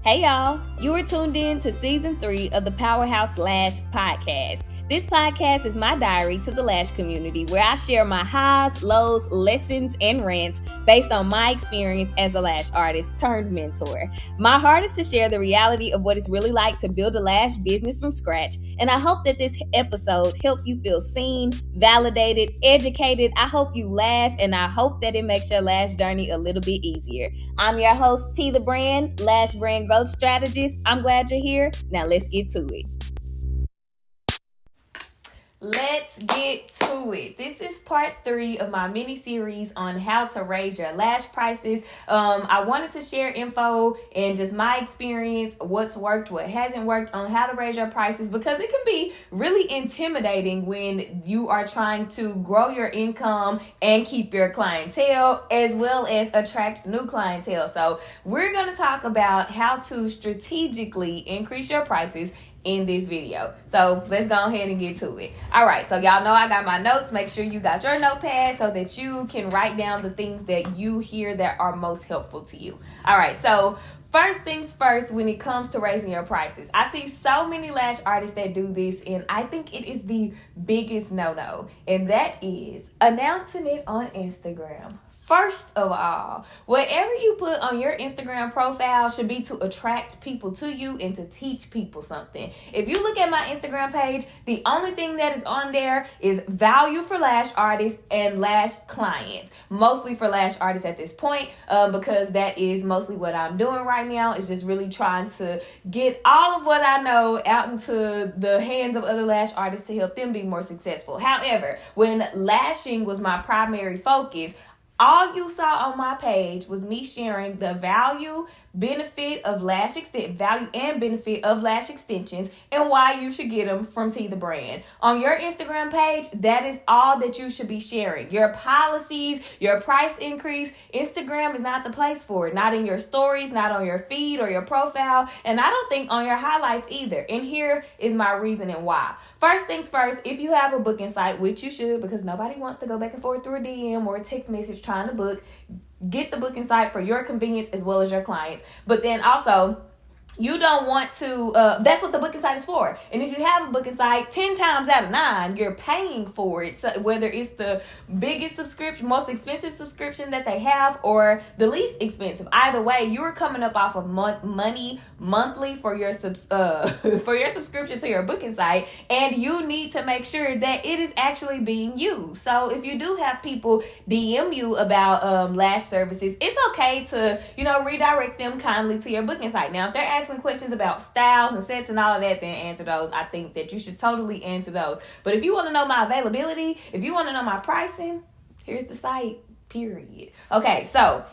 Hey y'all, you are tuned in to season 3 of the Powerhouse Lash podcast. This podcast is my diary to the Lash community where I share my highs, lows, lessons, and rants based on my experience as a lash artist turned mentor. My heart is to share the reality of what it's really like to build a lash business from scratch, and I hope that this episode helps you feel seen, validated, educated. I hope you laugh, and I hope that it makes your lash journey a little bit easier. I'm your host, T the Brand, Lash Brand Growth Strategist. I'm glad you're here. Now let's get to it. Let's get to it. This is part 3 of my mini series on how to raise your lash prices. I wanted to share info and just my experience, what's worked, what hasn't worked on how to raise your prices, because it can be really intimidating when you are trying to grow your income and keep your clientele as well as attract new clientele. So we're going to talk about how to strategically increase your prices in this video. So let's go ahead and get to it. All right, so y'all know I got my notes. Make sure you got your notepad so that you can write down the things that you hear that are most helpful to you. All right, so first things first, when it comes to raising your prices, I see so many lash artists that do this, and I think it is the biggest no-no, and that is announcing it on Instagram. First of all, whatever you put on your Instagram profile should be to attract people to you and to teach people something. If you look at my Instagram page, the only thing that is on there is value for lash artists and lash clients. Mostly for lash artists at this point, because that is mostly what I'm doing right now, is just really trying to get all of what I know out into the hands of other lash artists to help them be more successful. However, when lashing was my primary focus, all you saw on my page was me sharing the value and benefit of lash extensions and why you should get them from T the Brand. On your Instagram page, that is all that you should be sharing. Your policies, your price increase, Instagram is not the place for it. Not in your stories, not on your feed or your profile, and I don't think on your highlights either. And here is my reasoning why. First things first, if you have a booking site, which you should, because nobody wants to go back and forth through a DM or a text message trying to book, get the booking site for your convenience as well as your clients. But then also, you don't want to, that's what the booking site is for. And if you have a booking site, 10 times out of 9, you're paying for it. So whether it's the biggest subscription, most expensive subscription that they have, or the least expensive, either way, you're coming up off of money monthly for your subscription to your booking site. And you need to make sure that it is actually being used. So if you do have people DM you about lash services, it's okay to, redirect them kindly to your booking site. Now, if they're asking questions about styles and sets and all of that, then answer those. I think that you should totally answer those. But if you want to know my availability, if you want to know my pricing, here's the site, period. Okay, so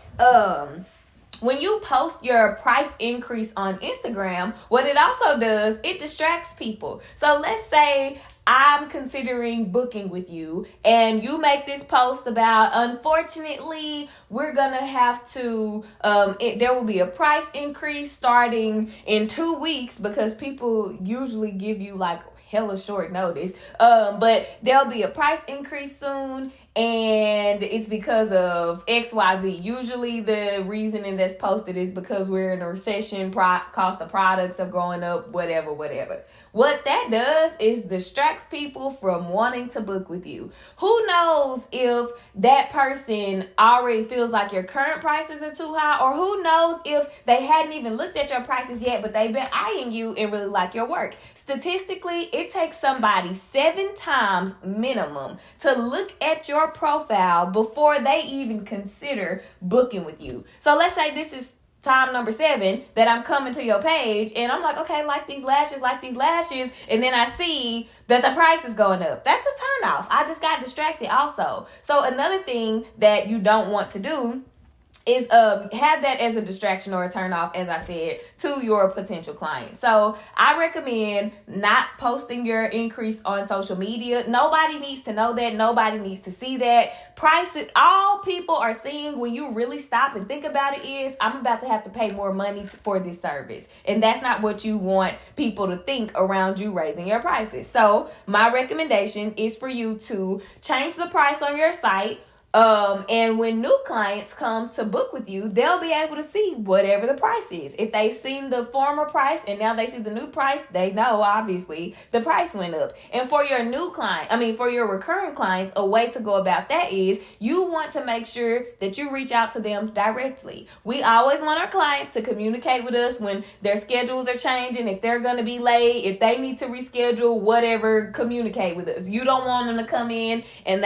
when you post your price increase on Instagram, what it also does, it distracts people. So let's say I'm considering booking with you and you make this post about, unfortunately, we're going to have to, there will be a price increase starting in 2 weeks, because people usually give you like hella short notice. But there'll be a price increase soon, and it's because of XYZ. Usually the reasoning that's posted is because we're in a recession, cost of products are going up, whatever. What that does is distracts people from wanting to book with you. Who knows if that person already feels like your current prices are too high, or who knows if they hadn't even looked at your prices yet, but they've been eyeing you and really like your work. Statistically, it takes somebody 7 times minimum to look at your profile before they even consider booking with you. So let's say this is time number 7 that I'm coming to your page, and I'm like, okay, like these lashes, and then I see that the price is going up. That's a turnoff. I just got distracted also. So another thing that you don't want to do is have that as a distraction or a turn off, as I said, to your potential client. So I recommend not posting your increase on social media. Nobody needs to know that. Nobody needs to see that. Price it. All people are seeing when you really stop and think about it is, I'm about to have to pay more money for this service. And that's not what you want people to think around you raising your prices. So my recommendation is for you to change the price on your site, And when new clients come to book with you, they'll be able to see whatever the price is. If they've seen the former price and now they see the new price, they know obviously the price went up. And for your for your recurring clients, a way to go about that is you want to make sure that you reach out to them directly. We always want our clients to communicate with us when their schedules are changing, if they're going to be late, if they need to reschedule, whatever, communicate with us. You don't want them to come in and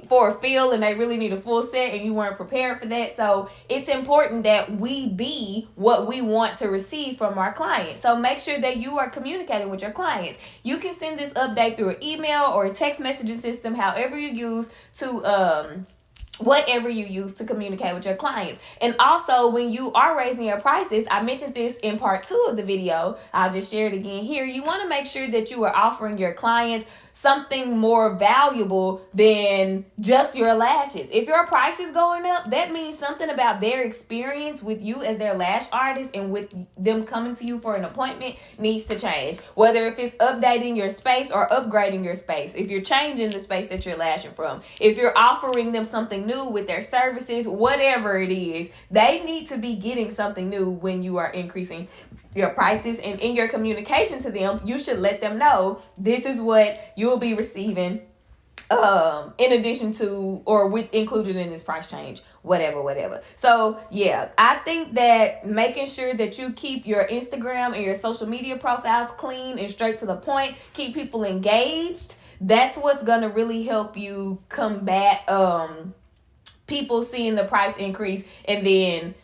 for a fill and they really need a full set and you weren't prepared for that. So it's important that we be what we want to receive from our clients. So make sure that you are communicating with your clients. You can send this update through an email or a text messaging system, however you use to whatever you use to communicate with your clients. And also, when you are raising your prices, I mentioned this in part 2 of the video, I'll just share it again here. You want to make sure that you are offering your clients something more valuable than just your lashes. If your price is going up, that means something about their experience with you as their lash artist and with them coming to you for an appointment needs to change. Whether if it's updating your space or upgrading your space, if you're changing the space that you're lashing from, if you're offering them something new with their services, whatever it is, they need to be getting something new when you are increasing your prices. And in your communication to them, you should let them know this is what you'll be receiving in addition to or with included in this price change, whatever. So yeah, I think that making sure that you keep your Instagram and your social media profiles clean and straight to the point, keep people engaged, that's what's gonna really help you combat people seeing the price increase and then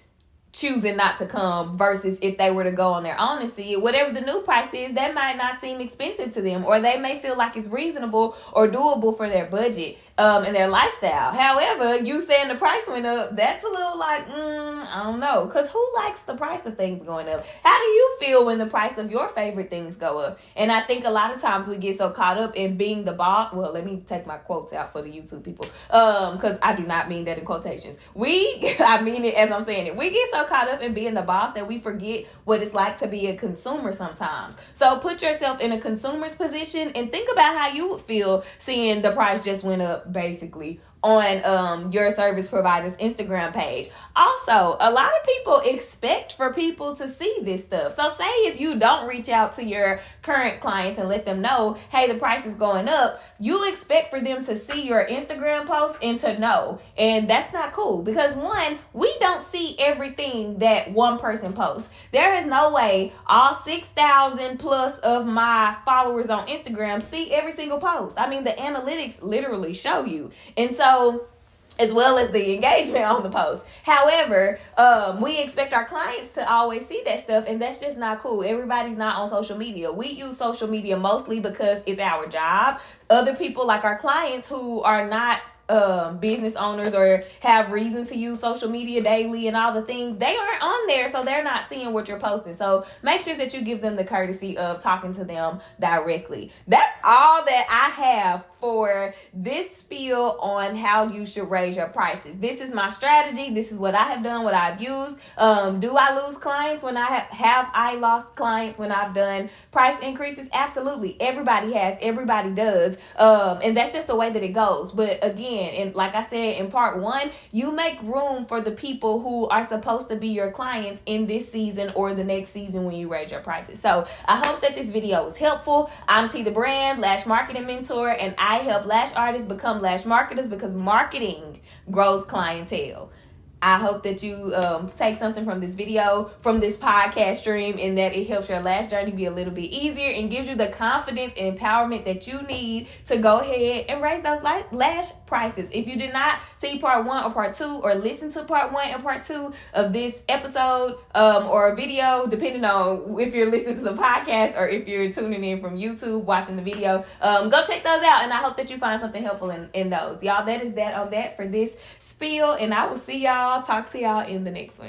choosing not to come, versus if they were to go on their own and see it, whatever the new price is, that might not seem expensive to them, or they may feel like it's reasonable or doable for their budget and their lifestyle. However, you saying the price went up, that's a little like, I don't know, because who likes the price of things going up? How do you feel when the price of your favorite things go up? And I think a lot of times we get so caught up in being the boss. Well, let me take my quotes out for the YouTube people, because I do not mean that in quotations. I mean it as I'm saying it. We get so caught up in being the boss that we forget what it's like to be a consumer sometimes. So put yourself in a consumer's position and think about how you would feel seeing the price just went up basically on your service provider's Instagram page. Also, a lot of people expect for people to see this stuff. So say if you don't reach out to your current clients and let them know, hey, the price is going up, you expect for them to see your Instagram post and to know. And that's not cool, because one, we don't see everything that one person posts. There is no way all 6,000 plus of my followers on Instagram see every single post. I mean, the analytics literally show you. And so, as well as the engagement on the post. However, we expect our clients to always see that stuff, and that's just not cool. Everybody's not on social media. We use social media mostly because it's our job. Other people, like our clients who are not business owners or have reason to use social media daily and all the things, they aren't on there, so they're not seeing what you're posting. So make sure that you give them the courtesy of talking to them directly. That's all that I have for this spiel on how you should raise your prices. This is my strategy. This is what I have done, what I've used. Do I lose clients when I lost clients when I've done price increases? Absolutely. Everybody has. Everybody does. And that's just the way that it goes. But again, and like I said in part 1, you make room for the people who are supposed to be your clients in this season or the next season when you raise your prices. So I hope that this video was helpful. I'm T the Brand, Lash Marketing Mentor, and I help lash artists become lash marketers because marketing grows clientele. I hope that you take something from this video, from this podcast stream, and that it helps your lash journey be a little bit easier and gives you the confidence and empowerment that you need to go ahead and raise those lash prices. If you did not see part 1 or part 2, or listen to part 1 and part 2 of this episode or video, depending on if you're listening to the podcast or if you're tuning in from YouTube, watching the video, go check those out, and I hope that you find something helpful in those. Y'all, that is that on that for this spiel, and I will see y'all, talk to y'all in the next one.